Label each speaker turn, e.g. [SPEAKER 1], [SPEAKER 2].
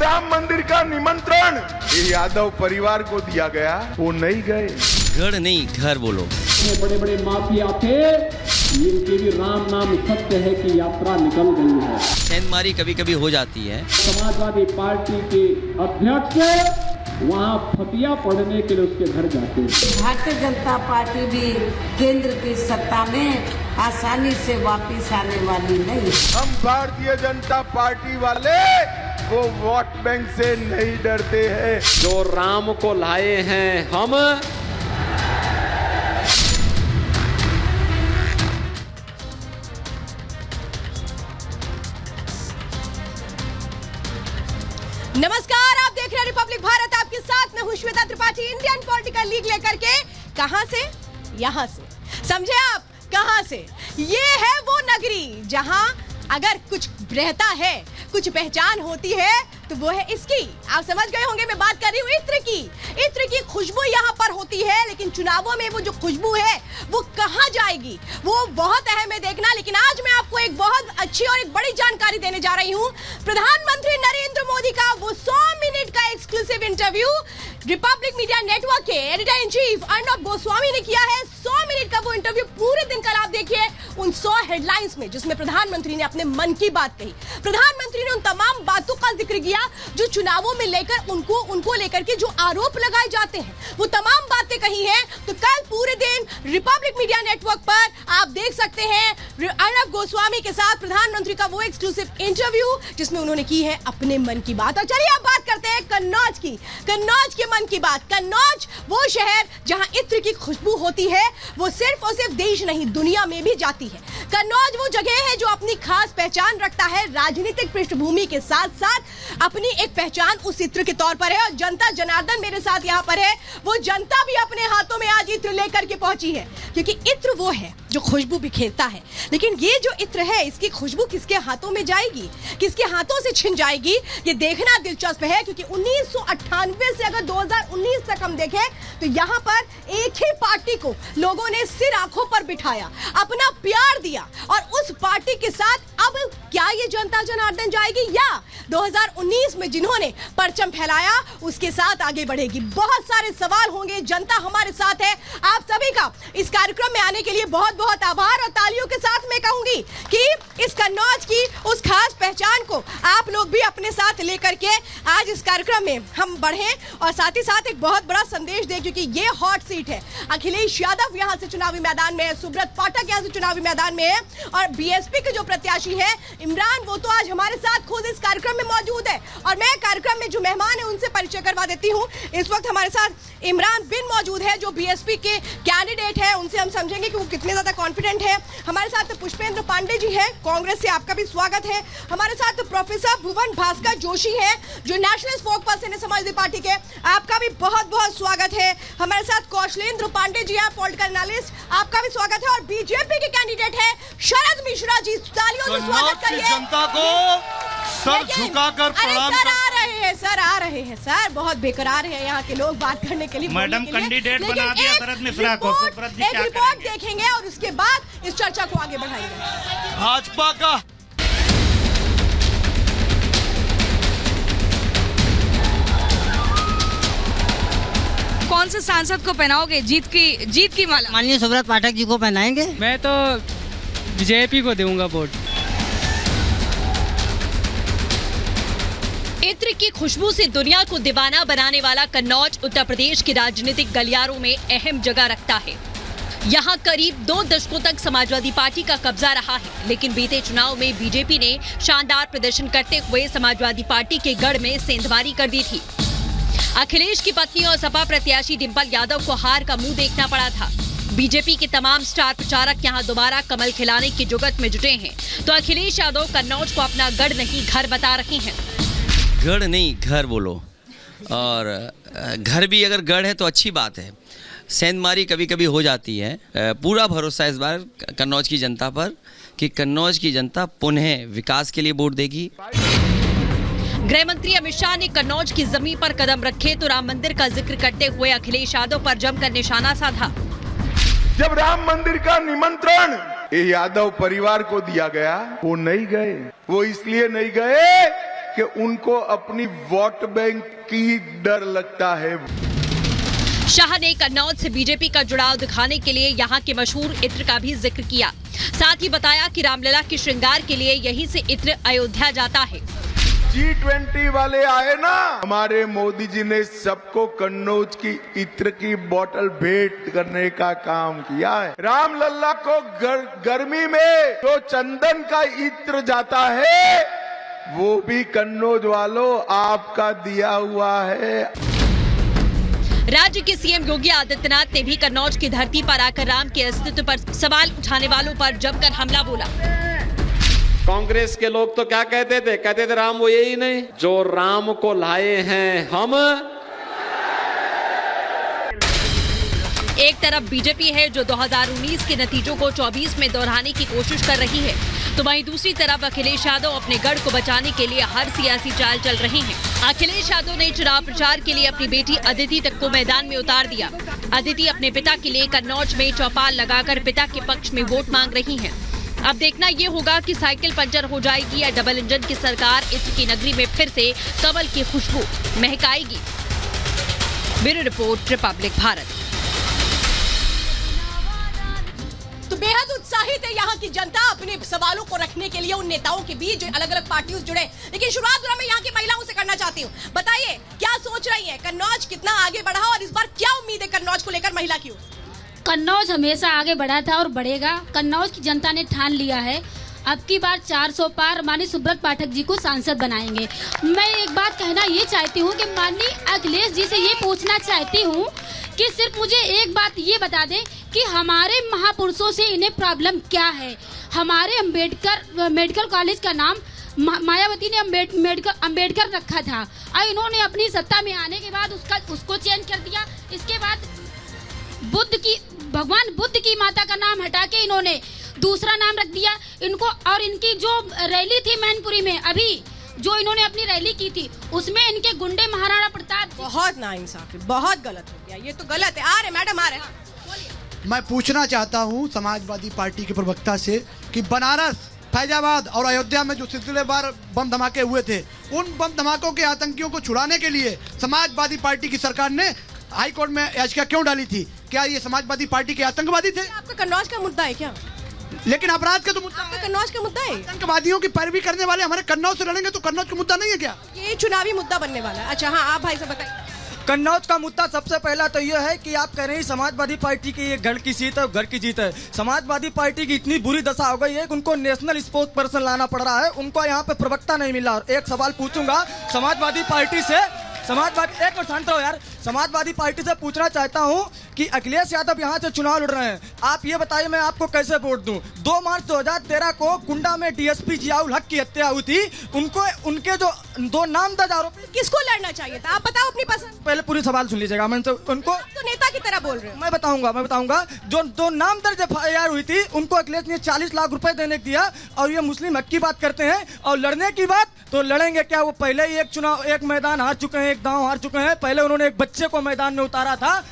[SPEAKER 1] राम मंदिर का निमंत्रण ये यादव परिवार को दिया गया, वो नहीं गए।
[SPEAKER 2] गढ़ नहीं घर बोलो।
[SPEAKER 3] बड़े बड़े माफिया थे, इनके भी राम नाम सत्य है कि यात्रा निकल गई है।
[SPEAKER 2] सेंधमारी कभी कभी हो जाती है।
[SPEAKER 3] समाजवादी पार्टी के अध्यक्ष वहाँ फतिया पढ़ने के लिए उसके घर जाते हैं।
[SPEAKER 4] भारतीय जनता पार्टी भी केंद्र की सत्ता में आसानी से वापस आने वाली नहीं।
[SPEAKER 1] हम भारतीय जनता पार्टी वाले वो वोट बैंक से नहीं डरते हैं।
[SPEAKER 5] जो राम को लाए हैं हम,
[SPEAKER 6] नमस्कार, आप देख रहे हैं रिपब्लिक भारत। आपके साथ मैं हूं Shweta Tripathi. Indian political league लेकर के कहां से? यहां से। समझे आप? कहां से? ये है वो नगरी जहां अगर कुछ रहता है, कुछ पहचान होती है तो वो है इसकी। आप समझ गए होंगे मैं बात कर रही हूँ इत्र की। इत्र की खुशबू यहाँ पर होती है, लेकिन चुनावों में वो जो खुशबू है वो कहाँ जाएगी वो बहुत अहम है देखना। लेकिन आज मैं आपको एक बहुत अच्छी और एक बड़ी जानकारी देने जा रही हूँ। प्रधानमंत्री नरेंद्र मोदी का वो 100 मिनट का exclusive interview Republic media network के editor in chief Arnab Goswami ने किया है। 100 मिनट का वो इंटरव्यू पूरे दिन कल आप देखिए उन 100 हेडलाइंस में, जिसमें प्रधानमंत्री ने अपने मन की बात कही। प्रधानमंत्री ने उन तमाम बातों का जिक्र किया जो चुनावों में लेकर उनको लेकर के जो आरोप लगाए जाते हैं, वो तमाम बातें कही हैं। तो कल पूरे दिन रिपब्लिक मीडिया नेटवर्क पर आप देख सकते हैं अर्नब गोस्वामी के साथ प्रधानमंत्री का वो एक्सक्लूसिव इंटरव्यू जिसमें उन्होंने की है अपने मन की बात। और चलिए अब बात करते हैं कन्नौज की। कन्नौज के मन की बात। कन्नौज वो शहर जहां इत्र की खुशबू होती है, वो सिर्फ और सिर्फ देश नहीं दुनिया में भी जाती है। कन्नौज वो जगह है जो अपनी खास पहचान रखता है राजनीतिक पृष्ठभूमि के साथ साथ अपनी एक पहचान उस इत्र के तौर पर है। और जनता जनार्दन मेरे साथ यहाँ पर है, वो जनता भी अपने हाथों में आज इत्र लेकर के पहुंची है, क्योंकि इत्र वो है जो खुशबू बिखेरता है। लेकिन ये जो इत्र है, इसकी खुशबू किसके हाथों में जाएगी, किसके हाथों से छिन जाएगी, ये देखना दिलचस्प है। क्योंकि 1998 से अगर 2019 तक हम देखें तो यहाँ पर एक ही पार्टी को लोगों ने सिर आंखों पर बिठाया, अपना प्यार दिया, और उस पार्टी के साथ अब क्या ये जनता जनार्दन जाएगी या 2019 में जिन्होंने परचम फैलाया उसके साथ आगे बढ़ेगी? बहुत सारे सवाल होंगे। जनता हमारे साथ है। आप सभी का इस कार्यक्रम में आने के लिए बहुत बहुत आभार। और तालियों के साथ मैं कहूंगी कि इस कन्नौज की उस खास पहचान को आप लोग भी अपने साथ लेकर के आज इस कार्यक्रम में हम बढ़े और साथ ही साथ एक बहुत बड़ा संदेश दें, क्योंकि ये हॉट सीट है। अखिलेश यादव यहाँ से चुनावी मैदान में है, सुब्रत पाठक यहाँ से चुनावी मैदान में है, और बीएसपी के जो प्रत्याशी है इमरान, वो तो आज हमारे साथ खुद इस कार्यक्रम में मौजूद है। और मैं कार्यक्रम में जो मेहमान है उनसे परिचय करवा देती हूँ। इस वक्त हमारे साथ इमरान बिन मौजूद है जो बीएसपी के कैंडिडेट है। उनसे हम समझेंगे कि वो कितने ज्यादा कॉन्फिडेंट है। हमारे साथ पुष्पेंद्र पांडे जी है, कांग्रेस से, आपका भी स्वागत है। हमारे साथ प्रोफेसर भुवन भास्कर जोशी है जो नेशनल स्पोक पर्सन है समाजवादी पार्टी के, आपका भी बहुत बहुत स्वागत है। हमारे साथ कौशलेंद्र पांडे जी है, पॉलिटिकल एनालिस्ट, आपका भी स्वागत है। और बीजेपी के कैंडिडेट है शरद मिश्रा जी, तालियों से स्वागत करिए।
[SPEAKER 7] जनता को सर झुकाकर प्रणाम।
[SPEAKER 6] सर आ रहे हैं सर, बहुत बेकरार है यहाँ के लोग बात करने के लिए।
[SPEAKER 7] मैडम कैंडिडेट बना दिया शरद मिश्रा को,
[SPEAKER 6] एक रिपोर्ट देखेंगे और उसके बाद इस चर्चा को आगे बढ़ाएंगे।
[SPEAKER 7] भाजपा का
[SPEAKER 8] कौन से सांसद को पहनाओगे जीत की माला?
[SPEAKER 9] माननीय सुब्रत पाठक जी को पहनाएंगे।
[SPEAKER 10] मैं तो बीजेपी को दूंगा वोट।
[SPEAKER 8] इत्र की खुशबू से दुनिया को दीवाना बनाने वाला कन्नौज उत्तर प्रदेश के राजनीतिक गलियारों में अहम जगह रखता है। यहाँ करीब 2 दशकों तक समाजवादी पार्टी का कब्जा रहा है, लेकिन बीते चुनाव में बीजेपी ने शानदार प्रदर्शन करते हुए समाजवादी पार्टी के गढ़ में सेंधमारी कर दी थी। अखिलेश की पत्नी और सपा प्रत्याशी डिंपल यादव को हार का मुंह देखना पड़ा था। बीजेपी के तमाम स्टार प्रचारक यहाँ दोबारा कमल खिलाने की जुगत में जुटे हैं, तो अखिलेश यादव कन्नौज को अपना गढ़ नहीं घर बता रहे हैं।
[SPEAKER 2] गढ़ नहीं घर बोलो, और घर भी अगर गढ़ है तो अच्छी बात है। सेंधमारी कभी कभी हो जाती है। पूरा भरोसा इस बार कन्नौज की जनता पर कि कन्नौज की जनता पुनः विकास के लिए वोट देगी।
[SPEAKER 8] गृह मंत्री अमित शाह ने कन्नौज की जमीन पर कदम रखे तो राम मंदिर का जिक्र करते हुए अखिलेश यादव पर जमकर निशाना साधा।
[SPEAKER 1] जब राम मंदिर का निमंत्रण ये यादव परिवार को दिया गया, वो नहीं गए। वो इसलिए नहीं गए कि उनको अपनी वोट बैंक की डर लगता है।
[SPEAKER 8] शाह ने कन्नौज से बीजेपी का जुड़ाव दिखाने के लिए यहाँ के मशहूर इत्र का भी जिक्र किया। साथ ही बताया कि रामलला के श्रृंगार के लिए यहीं से इत्र अयोध्या जाता है।
[SPEAKER 1] G20 वाले आए ना, हमारे मोदी जी ने सबको कन्नौज की इत्र की बोतल भेंट करने का काम किया है। रामलला को गर्मी में जो चंदन का इत्र जाता है वो भी कन्नौज वालों आपका दिया हुआ है।
[SPEAKER 8] राज्य के सीएम योगी आदित्यनाथ ने भी कन्नौज की धरती पर आकर राम के अस्तित्व पर सवाल उठाने वालों पर जमकर हमला बोला।
[SPEAKER 5] कांग्रेस के लोग तो क्या कहते थे राम वो यही नहीं जो राम को लाए हैं हम।
[SPEAKER 8] एक तरफ बीजेपी है जो 2019 के नतीजों को 24 में दोहराने की कोशिश कर रही है, तो वहीं दूसरी तरफ अखिलेश यादव अपने गढ़ को बचाने के लिए हर सियासी चाल चल रहे हैं। अखिलेश यादव ने चुनाव प्रचार के लिए अपनी बेटी अदिति तक को मैदान में उतार दिया। अदिति अपने पिता के लिए कन्नौज में चौपाल लगाकर पिता के पक्ष में वोट मांग रही हैं। अब देखना ये होगा कि साइकिल पंचर हो जाएगी या डबल इंजन की सरकार इत्र की नगरी में फिर से कमल की खुशबू महकाएगी। Bureau report, Republic Bharat.
[SPEAKER 6] तो बेहद उत्साहित है यहाँ की जनता अपने सवालों को रखने के लिए उन नेताओं के बीच जो अलग अलग पार्टियों से जुड़े। लेकिन शुरुआत मैं यहाँ की महिलाओं से करना चाहती हूँ। बताइए क्या सोच रही है, कन्नौज कितना आगे बढ़ा और इस बार क्या उम्मीद है कन्नौज को लेकर महिला की ओर से?
[SPEAKER 11] कन्नौज हमेशा आगे बढ़ा था और बढ़ेगा। कन्नौज की जनता ने ठान लिया है अब की बार 400 पार माननीय सुब्रत पाठक जी को सांसद बनाएंगे। मैं एक बात कहना ये चाहती हूँ कि माननीय अखिलेश जी से ये पूछना चाहती हूँ कि सिर्फ मुझे एक बात ये बता दें कि हमारे महापुरुषों से इन्हें प्रॉब्लम क्या है। हमारे अंबेडकर मेडिकल कॉलेज का नाम मायावती ने अंबेडकर रखा था और इन्होंने अपनी सत्ता में आने के बाद उसको चेंज कर दिया। इसके बाद भगवान बुद्ध की माता का नाम हटा के इन्होंने दूसरा नाम रख दिया इनको। और इनकी जो रैली थी मैनपुरी में अभी जो इन्होंने अपनी रैली की थी उसमें इनके गुंडे महाराणा प्रताप।
[SPEAKER 6] बहुत नाइंसाफी, बहुत गलत हो गया, ये तो गलत है। आ रहे मैडम, आ रहे।
[SPEAKER 12] मैं पूछना चाहता हूं समाजवादी पार्टी के प्रवक्ता से कि बनारस, फैजाबाद और अयोध्या में जो सिलसिलेवार बम धमाके हुए थे, उन बम धमाकों के आतंकियों को छुड़ाने के लिए समाजवादी पार्टी की सरकार ने हाई कोर्ट में याचिका क्यों डाली थी? क्या ये समाजवादी पार्टी के आतंकवादी थे?
[SPEAKER 6] आपका कन्नौज का मुद्दा है क्या?
[SPEAKER 12] लेकिन अपराध का तो मुद्दा
[SPEAKER 6] है। कन्नौज का मुद्दा है।
[SPEAKER 12] आतंकवादियों की पैरवी करने वाले हमारे कन्नौज से लड़ेंगे तो कन्नौज का मुद्दा नहीं है क्या?
[SPEAKER 6] ये चुनावी मुद्दा बनने वाला है। अच्छा हाँ, आप भाई से बताइए।
[SPEAKER 10] कन्नौज का मुद्दा सबसे पहला तो यह है कि आप कह रहे हैं समाजवादी पार्टी की ये गढ़ की सीट है और घर की जीत है। समाजवादी पार्टी की इतनी बुरी दशा हो गई है कि उनको नेशनल स्पोक्स पर्सन लाना पड़ रहा है, उनको यहाँ पे प्रवक्ता नहीं मिला। और एक सवाल पूछूंगा समाजवादी पार्टी से, एक मिनट शांत रहो यार। समाजवादी पार्टी से पूछना चाहता हूं कि अखिलेश यादव यहां से चुनाव लड़ रहे हैं, आप ये बताइए मैं आपको कैसे वोट दूं? 2 मार्च 2013 को कुंडा में डीएसपी जियाउल हक की हत्या हुई थी, उनके जो 2 नामजद आरोपी।
[SPEAKER 6] किसको लड़ना चाहिए था आप बताओ अपनी पसंद।
[SPEAKER 10] पहले पूरी सवाल सुन लीजिएगा। मैं तो उनको
[SPEAKER 6] तो नेता की तरह बोल रहे हो।
[SPEAKER 10] मैं बताऊंगा जो 2 नामजद FIR हुई थी उनको अखिलेश ने 40 लाख रुपए देने को दिया। और ये मुस्लिम हक की बात करते हैं और लड़ने की बात तो लड़ेंगे क्या? वो पहले ही एक मैदान हार चुके हैं, एक गांव हार चुके हैं। पहले उन्होंने एक बच्चे को मैदान में उतारा था,